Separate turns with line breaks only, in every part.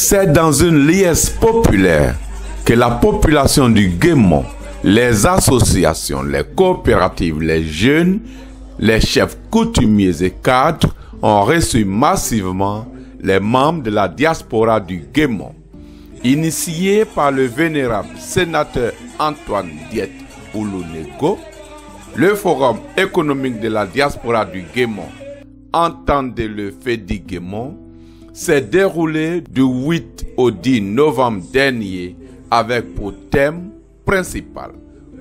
C'est dans une liesse populaire que la population du Guémont, les associations, les coopératives, les jeunes, les chefs coutumiers et cadres ont reçu massivement les membres de la diaspora du Guémont. Initié par le vénérable sénateur Antoine Diet Oulounego, le Forum économique de la diaspora du Guémont, entendez le FEDI Guémont, s'est déroulé du 8 au 10 novembre dernier avec pour thème principal,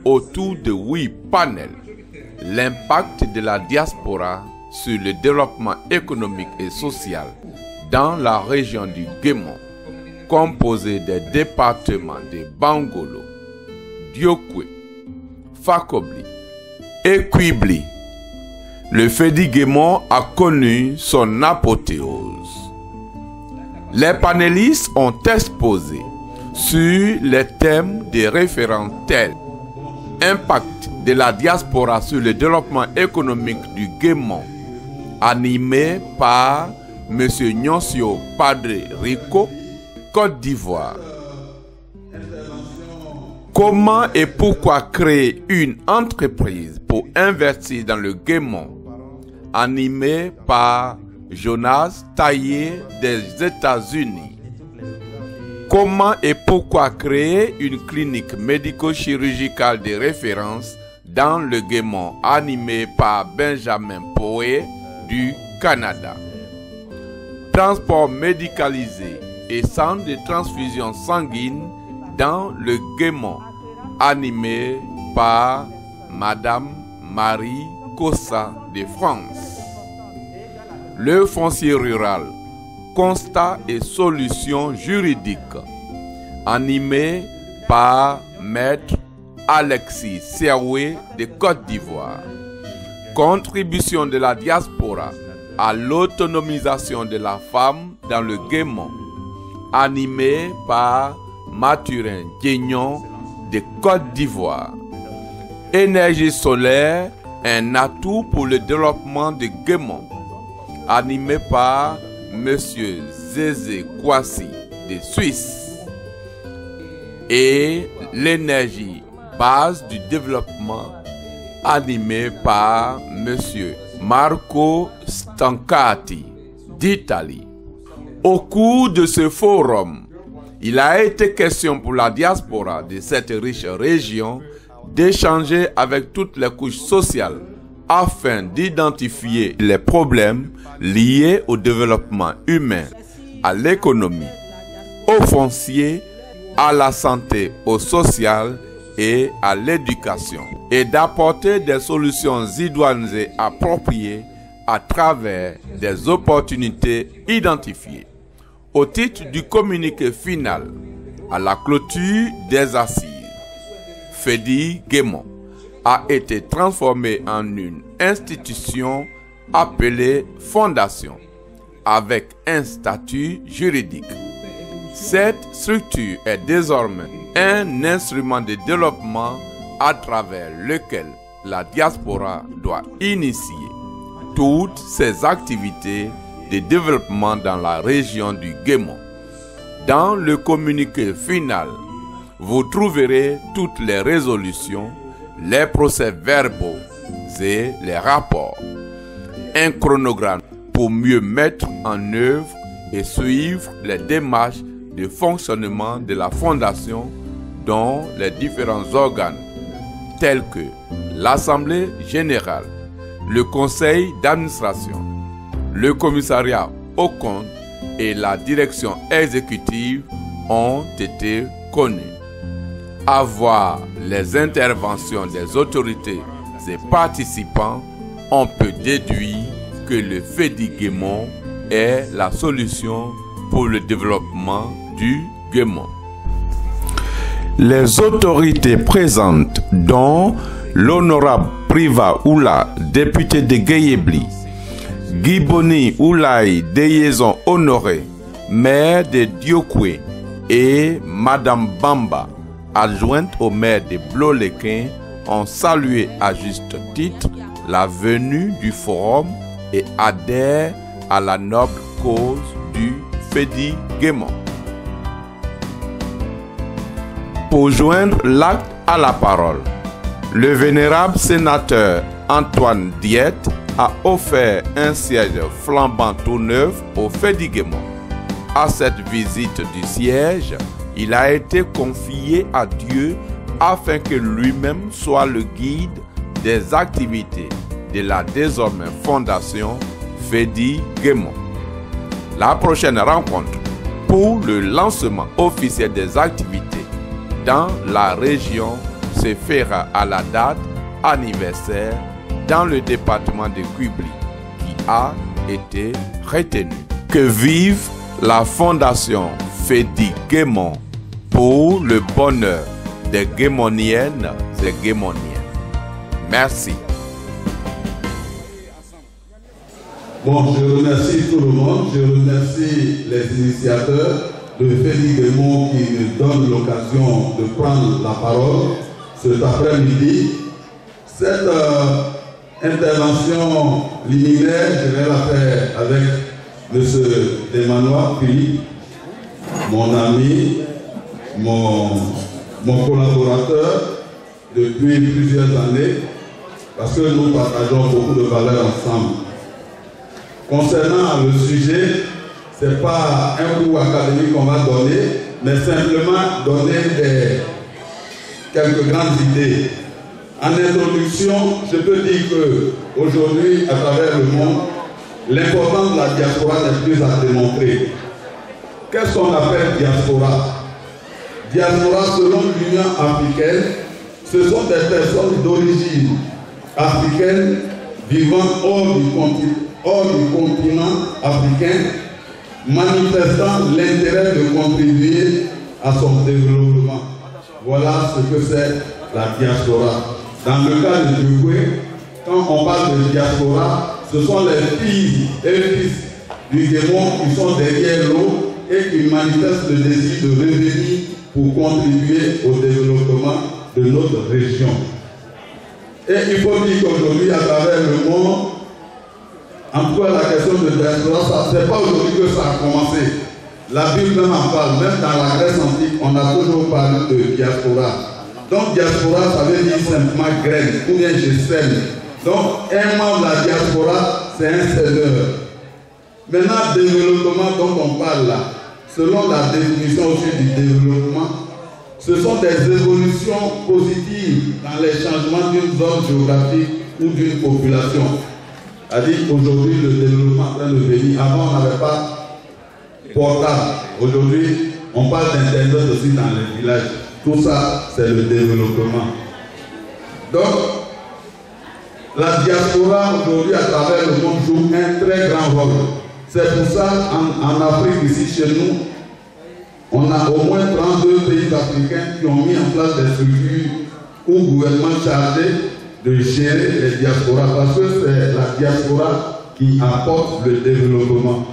autour de 8 panels, l'impact de la diaspora sur le développement économique et social dans la région du Guémont, composée des départements de Bangolo, Diokwe, Fakobli et Kwibli. Le FEDI Guémont a connu son apothéose. Les panélistes ont exposé sur les thèmes des référents tels impact de la diaspora sur le développement économique du Guémont, animé par M. Nyonsio Padre Rico, Côte d'Ivoire. Comment et pourquoi créer une entreprise pour investir dans le Guémont, animé par Jonas Taillé des États-Unis. Comment et pourquoi créer une clinique médico-chirurgicale de référence dans le Guémont, animé par Benjamin Poé du Canada. Transport médicalisé et centre de transfusion sanguine dans le Guémont, animé par Madame Marie Cossa de France. Le foncier rural, constat et solutions juridiques, animé par Maître Alexis Seroué de Côte d'Ivoire. Contribution de la diaspora à l'autonomisation de la femme dans le Guémont, animé par Mathurin Guignon de Côte d'Ivoire. Énergie solaire, un atout pour le développement de Guémont, animé par M. Zézé Kouassi de Suisse. Et l'énergie base du développement, animé par M. Marco Stancati d'Italie. Au cours de ce forum, il a été question pour la diaspora de cette riche région d'échanger avec toutes les couches sociales afin d'identifier les problèmes liés au développement humain, à l'économie, au foncier, à la santé, au social et à l'éducation, et d'apporter des solutions idoines et appropriées à travers des opportunités identifiées. Au titre du communiqué final, à la clôture des assises, FEDI Guémont a été transformé en une institution appelée Fondation, avec un statut juridique. Cette structure est désormais un instrument de développement à travers lequel la diaspora doit initier toutes ses activités de développement dans la région du Guémont. Dans le communiqué final, vous trouverez toutes les résolutions, les procès-verbaux et les rapports. Un chronogramme pour mieux mettre en œuvre et suivre les démarches de fonctionnement de la Fondation dont les différents organes tels que l'Assemblée générale, le Conseil d'administration, le Commissariat aux comptes et la direction exécutive ont été connus. À voir les interventions des autorités et participants, on peut déduire que le FEDI Guémont est la solution pour le développement du Guémont. Les autorités présentes, dont l'honorable Priva Oula, député de Guéyébli, Guiboni Oulaï Deyezon Honoré, maire de Diokwe, et Madame Bamba, adjointe au maire de Blolequin, ont salué à juste titre la venue du forum et adhèrent à la noble cause du FEDI Guémont. pour joindre l'acte à la parole. Le vénérable sénateur Antoine Diette a offert un siège flambant tout neuf au Fédiguémon. À cette visite du siège, il a été confié à Dieu afin que lui-même soit le guide des activités de la désormais fondation Fédiguémon. La prochaine rencontre pour le lancement officiel des activités dans la région se fera à la date anniversaire dans le département de Quibli qui a été retenu. Que vive la fondation Fédiguémon pour le bonheur des Guémoniennes et Guémoniens. Merci.
Bon, je remercie tout le monde, je remercie les initiateurs de Fédiguémon qui nous donnent l'occasion de prendre la parole cet après-midi. Cette intervention liminaire, je vais la faire avec M. Emmanuel Philippe, mon ami, mon collaborateur depuis plusieurs années, parce que nous partageons beaucoup de valeurs ensemble. Concernant le sujet, ce n'est pas un cours académique qu'on va donner, mais simplement donner quelques grandes idées. En introduction, je peux dire qu'aujourd'hui, à travers le monde, l'importance de la diaspora n'est plus à démontrer. Qu'est-ce qu'on appelle diaspora? Diaspora, selon l'Union africaine, ce sont des personnes d'origine africaine vivant hors du continent africain, manifestant l'intérêt de contribuer à son développement. Voilà ce que c'est la diaspora. Dans le cas de Djoué, quand on parle de diaspora, ce sont les filles et fils du démon qui sont derrière l'eau et qui manifestent le désir de revenir pour contribuer au développement de notre région. Et il faut dire qu'aujourd'hui, à travers le monde, en tout cas la question de diaspora, ce n'est pas aujourd'hui que ça a commencé. La Bible même en parle, même dans la Grèce antique, on a toujours parlé de diaspora. Donc diaspora, ça veut dire simplement graine, ou bien je sème. Donc un membre de la diaspora, c'est un seigneur. Maintenant, développement dont on parle là, selon la définition aussi du développement, ce sont des évolutions positives dans les changements d'une zone géographique ou d'une population. C'est-à-dire qu'aujourd'hui, le développement est en train de venir. Avant, on n'avait pas portable. Aujourd'hui, on parle d'Internet aussi dans les villages. Tout ça, c'est le développement. Donc, la diaspora aujourd'hui à travers le monde joue un très grand rôle. C'est pour ça en Afrique, ici chez nous, on a au moins 32 pays africains qui ont mis en place des structures ou gouvernements chargés de gérer les diasporas, parce que c'est la diaspora qui apporte le développement.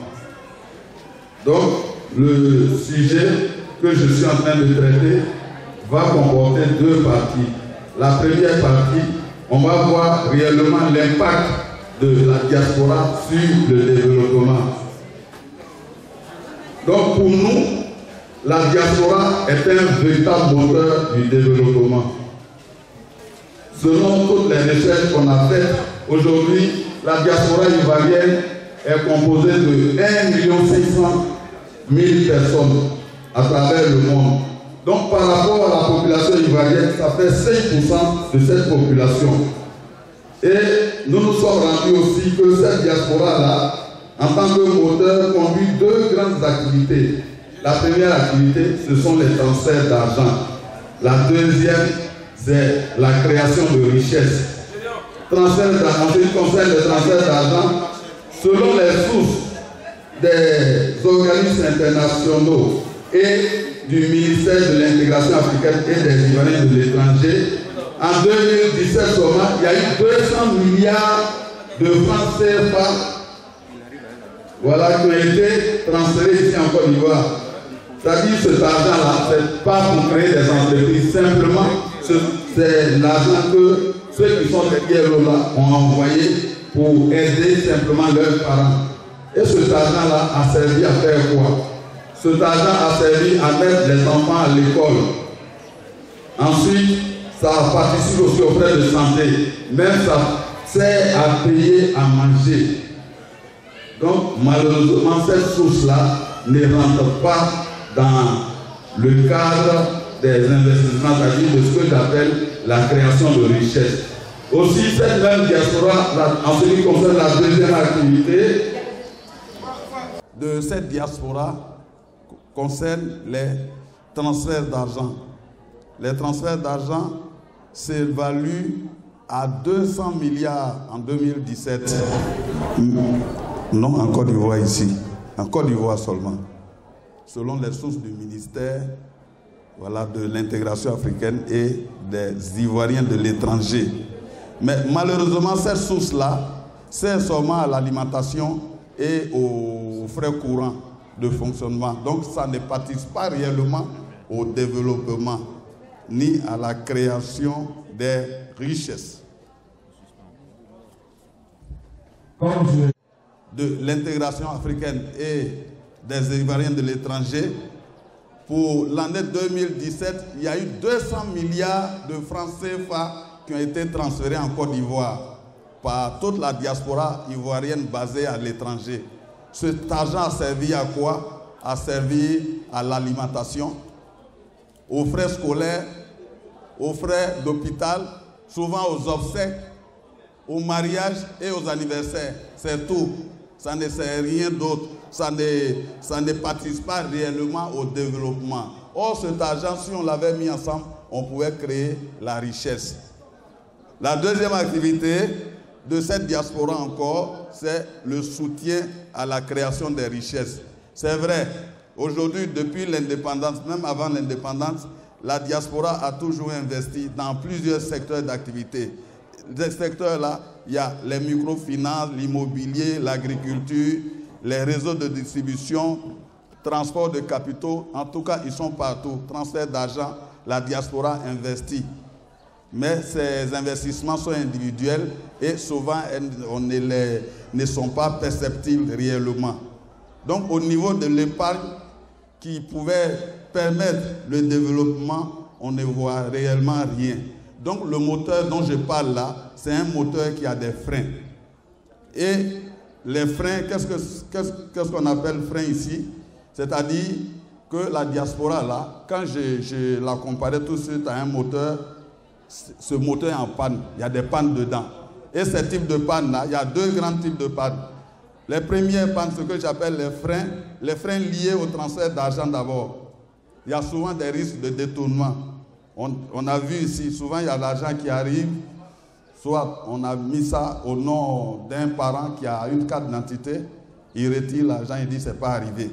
Donc, le sujet que je suis en train de traiter va comporter deux parties. La première partie, on va voir réellement l'impact de la diaspora sur le développement. Donc pour nous, la diaspora est un véritable moteur du développement. Selon toutes les recherches qu'on a faites, aujourd'hui, la diaspora ivoirienne est composée de 1 500 000 personnes à travers le monde. Donc par rapport à la population ivoirienne, ça fait 5% de cette population. Et nous nous sommes rendus aussi que cette diaspora-là, en tant que moteur, conduit deux grandes activités. La première activité, ce sont les transferts d'argent. La deuxième, c'est la création de richesses. Transfert d'argent, en ce qui concerne les transferts d'argent, selon les sources des organismes internationaux et du ministère de l'intégration africaine et des Ivoiriens de l'étranger, en 2017 seulement, il y a eu 200 milliards de francs CFA, voilà, qui ont été transférés ici en Côte d'Ivoire. C'est-à-dire que cet argent-là, ce n'est pas pour créer des entreprises, simplement, c'est l'argent que ceux qui sont derrière là ont envoyé pour aider simplement leurs parents. Et cet argent-là a servi à faire quoi? Cet argent a servi à mettre les enfants à l'école. Ensuite, ça participe aussi aux frais de santé. Même ça sert à payer à manger. Donc, malheureusement, cette source-là ne rentre pas dans le cadre des investissements, c'est-à-dire de ce que j'appelle la création de richesse. Aussi, cette même diaspora, en ce qui concerne la deuxième activité de cette diaspora, concerne les transferts d'argent. Les transferts d'argent s'évaluent à 200 milliards en 2017. Non, en Côte d'Ivoire ici. En Côte d'Ivoire seulement. Selon les sources du ministère de l'intégration africaine et des Ivoiriens de l'étranger. Mais malheureusement, cette source-là sert seulement à l'alimentation et aux frais courants de fonctionnement. Donc ça ne participe pas réellement au développement ni à la création des richesses. De l'intégration africaine et des Ivoiriens de l'étranger, pour l'année 2017, il y a eu 200 milliards de francs CFA qui ont été transférés en Côte d'Ivoire par toute la diaspora ivoirienne basée à l'étranger. Cet argent a servi à quoi? A servi à l'alimentation, aux frais scolaires, aux frais d'hôpital, souvent aux obsèques, aux mariages et aux anniversaires. C'est tout. Ça ne sert à rien d'autre. Ça ne participe pas réellement au développement. Or, cet argent, si on l'avait mis ensemble, on pouvait créer la richesse. La deuxième activité de cette diaspora encore, c'est le soutien à la création des richesses. C'est vrai, aujourd'hui, depuis l'indépendance, même avant l'indépendance, la diaspora a toujours investi dans plusieurs secteurs d'activité. Ces secteurs-là, il y a les microfinances, l'immobilier, l'agriculture, les réseaux de distribution, transport de capitaux. En tout cas, ils sont partout. Transfert d'argent, la diaspora investit. Mais ces investissements sont individuels et souvent ne sont pas perceptibles réellement. Donc au niveau de l'épargne qui pouvait permettre le développement, on ne voit réellement rien. Donc le moteur dont je parle là, c'est un moteur qui a des freins. Et les freins, qu'est-ce qu'on appelle freins ici? C'est-à-dire que la diaspora là, quand je la comparais tout de suite à un moteur, ce moteur est en panne, il y a des pannes dedans. Et ces types de pannes-là, il y a deux grands types de pannes. Les premières pannes, ce que j'appelle les freins liés au transfert d'argent d'abord. Il y a souvent des risques de détournement. On a vu ici, souvent il y a l'argent qui arrive, soit on a mis ça au nom d'un parent qui a une carte d'identité, il retire l'argent, il dit c'est pas arrivé.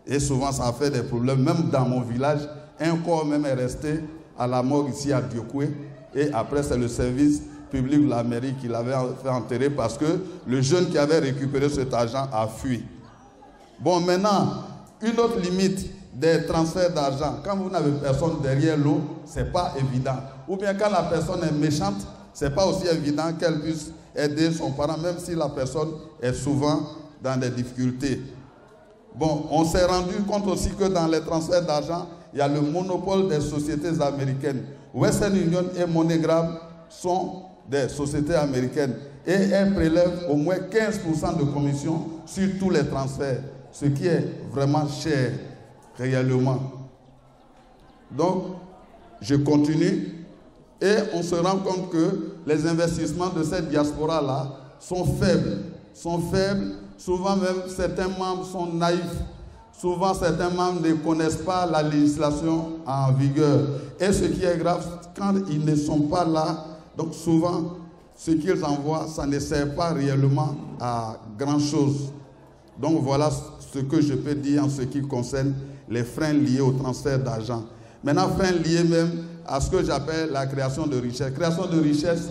Et souvent ça a fait des problèmes, même dans mon village, un corps même est resté à la morgue ici à Diokwe, et après c'est le service public de la mairie qui l'avait fait enterrer parce que le jeune qui avait récupéré cet argent a fui. Bon, maintenant, une autre limite des transferts d'argent, quand vous n'avez personne derrière l'eau, ce n'est pas évident. Ou bien quand la personne est méchante, ce n'est pas aussi évident qu'elle puisse aider son parent, même si la personne est souvent dans des difficultés. Bon, on s'est rendu compte aussi que dans les transferts d'argent, il y a le monopole des sociétés américaines. Western Union et MoneyGram sont des sociétés américaines et elles prélèvent au moins 15% de commission sur tous les transferts, ce qui est vraiment cher réellement. Donc, je continue et on se rend compte que les investissements de cette diaspora-là sont faibles. Souvent même certains membres sont naïfs. Souvent, certains membres ne connaissent pas la législation en vigueur. Et ce qui est grave, quand ils ne sont pas là, donc souvent, ce qu'ils envoient, ça ne sert pas réellement à grand-chose. Donc voilà ce que je peux dire en ce qui concerne les freins liés au transfert d'argent. Maintenant, freins liés même à ce que j'appelle la création de richesse. Création de richesse,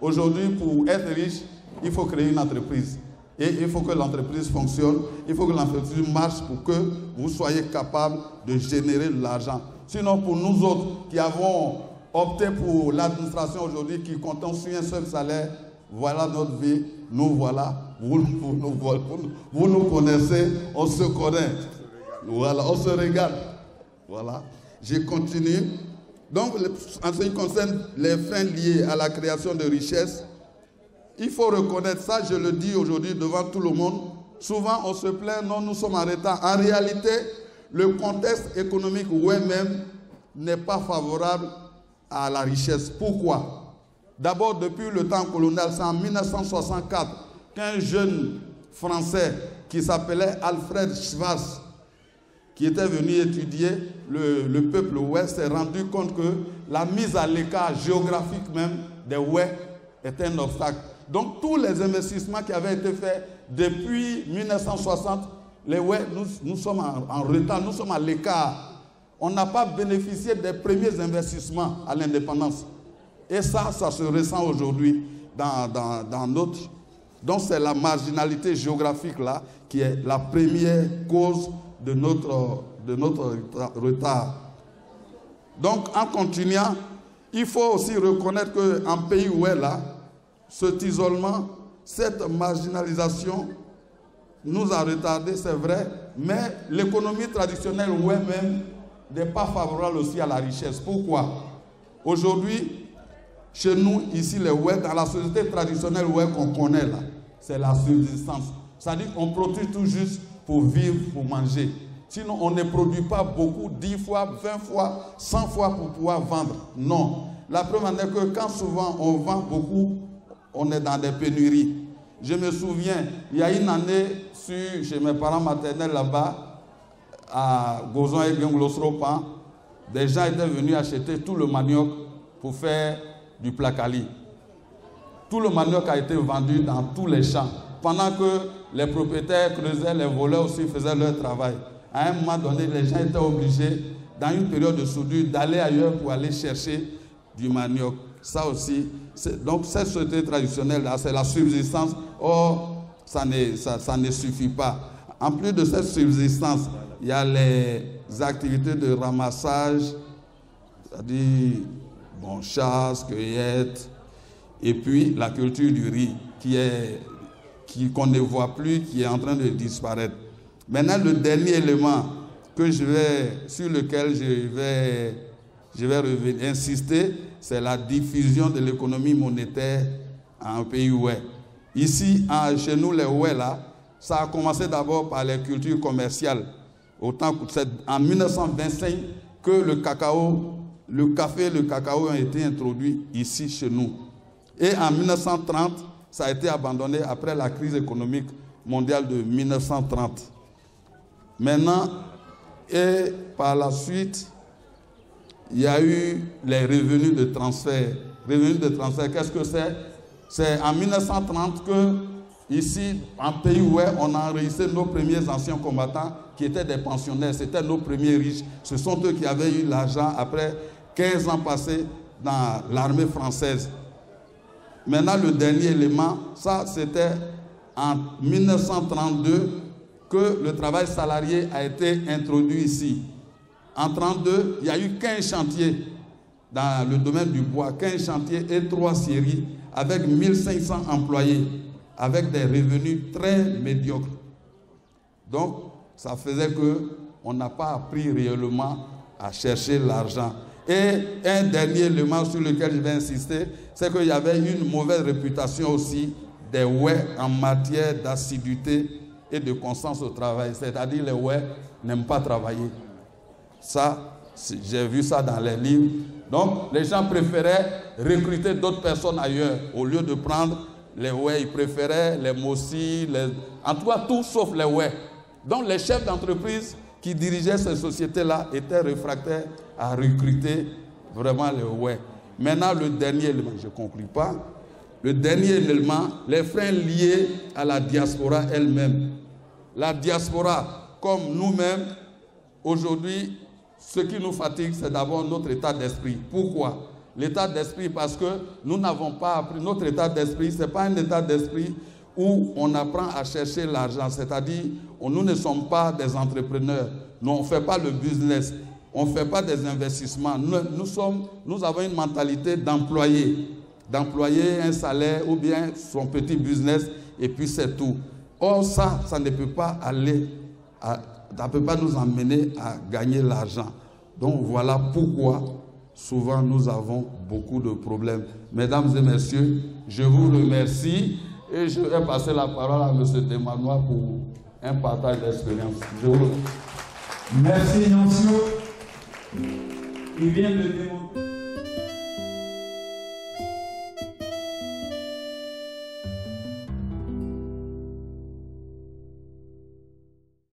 aujourd'hui, pour être riche, il faut créer une entreprise. Et il faut que l'entreprise fonctionne, il faut que l'entreprise marche pour que vous soyez capable de générer de l'argent. Sinon, pour nous autres qui avons opté pour l'administration aujourd'hui, qui comptons sur un seul salaire, voilà notre vie, nous voilà, vous nous connaissez, on se connaît. Voilà, on se regarde. Voilà. Je continue. Donc, en ce qui concerne les freins liés à la création de richesses, il faut reconnaître ça, je le dis aujourd'hui devant tout le monde. Souvent, on se plaint, non, nous sommes en retard. En réalité, le contexte économique même n'est pas favorable à la richesse. Pourquoi? D'abord, depuis le temps colonial, c'est en 1964 qu'un jeune Français qui s'appelait Alfred Schwarz, qui était venu étudier le peuple ouest, s'est rendu compte que la mise à l'écart géographique même des Ouest était un obstacle. Donc tous les investissements qui avaient été faits depuis 1960, les Ouest, nous sommes en retard, nous sommes à l'écart. On n'a pas bénéficié des premiers investissements à l'indépendance. Et ça se ressent aujourd'hui dans notre... Donc c'est la marginalité géographique là qui est la première cause de notre retard. Donc, en continuant, il faut aussi reconnaître qu'en pays où est là, cet isolement, cette marginalisation nous a retardé, c'est vrai, mais l'économie traditionnelle où même n'est pas favorable aussi à la richesse. Pourquoi? Aujourd'hui, chez nous, ici, les Ouest, dans la société traditionnelle Ouest qu'on connaît là, c'est la subsistance. C'est-à-dire qu'on produit tout juste pour vivre, pour manger. Sinon, on ne produit pas beaucoup, 10 fois, 20 fois, 100 fois pour pouvoir vendre. Non. La preuve en est que quand souvent on vend beaucoup, on est dans des pénuries. Je me souviens, il y a une année, chez mes parents maternels là-bas, à Gozon et Glosropan, des gens étaient venus acheter tout le manioc pour faire du placali. Tout le manioc a été vendu dans tous les champs, pendant que les propriétaires creusaient, les voleurs aussi faisaient leur travail. À un moment donné, les gens étaient obligés, dans une période de soudure, d'aller ailleurs pour aller chercher du manioc. Ça aussi, donc cette société traditionnelle-là, c'est la subsistance. Or, ça ne suffit pas. En plus de cette subsistance, il y a les activités de ramassage, c'est-à-dire chasse, cueillette, et puis la culture du riz, qu'on ne voit plus, qui est en train de disparaître. Maintenant, le dernier élément sur lequel je vais insister, c'est la diffusion de l'économie monétaire en pays ouest. Ici, chez nous, les ouest, là, ça a commencé d'abord par les cultures commerciales. C'est en 1925 que le café et le cacao ont été introduits ici chez nous. Et en 1930, ça a été abandonné après la crise économique mondiale de 1930. Maintenant, et par la suite, il y a eu les revenus de transfert. Revenus de transfert, qu'est-ce que c'est? C'est en 1930 que, ici, en pays où on a enregistré nos premiers anciens combattants qui étaient des pensionnaires. C'était nos premiers riches. Ce sont eux qui avaient eu l'argent après 15 ans passés dans l'armée française. Maintenant, le dernier élément, ça c'était en 1932 que le travail salarié a été introduit ici. En 1932, il n'y a eu qu'un chantier dans le domaine du bois, qu'un chantier et 3 scieries avec 1500 employés, avec des revenus très médiocres. Donc, ça faisait qu'on n'a pas appris réellement à chercher l'argent. Et un dernier élément sur lequel je vais insister, c'est qu'il y avait une mauvaise réputation aussi des Ouest en matière d'assiduité et de constance au travail. C'est-à-dire les Ouest n'aiment pas travailler. Ça, j'ai vu ça dans les livres. Donc, les gens préféraient recruter d'autres personnes ailleurs. Au lieu de prendre les Ouest, ils préféraient les Mossi, en tout cas, tout sauf les Ouest. Donc, les chefs d'entreprise qui dirigeaient ces sociétés-là étaient réfractaires à recruter vraiment les Ouest. Maintenant, le dernier élément, je ne conclue pas. Le dernier élément, les freins liés à la diaspora elle-même. La diaspora, comme nous-mêmes, aujourd'hui, ce qui nous fatigue, c'est d'abord notre état d'esprit. Pourquoi? L'état d'esprit, parce que nous n'avons pas appris. Notre état d'esprit, ce n'est pas un état d'esprit où on apprend à chercher l'argent. C'est-à-dire, nous ne sommes pas des entrepreneurs. Nous, on ne fait pas le business. On ne fait pas des investissements. Nous avons une mentalité d'employé. D'employer un salaire ou bien son petit business et puis c'est tout. Or, ça ne peut pas ça ne peut pas nous emmener à gagner l'argent. Donc, voilà pourquoi souvent nous avons beaucoup de problèmes. Mesdames et messieurs, je vous remercie et je vais passer la parole à M. Demanois pour un partage d'expérience.
Merci Noncio. Il vient de démontrer.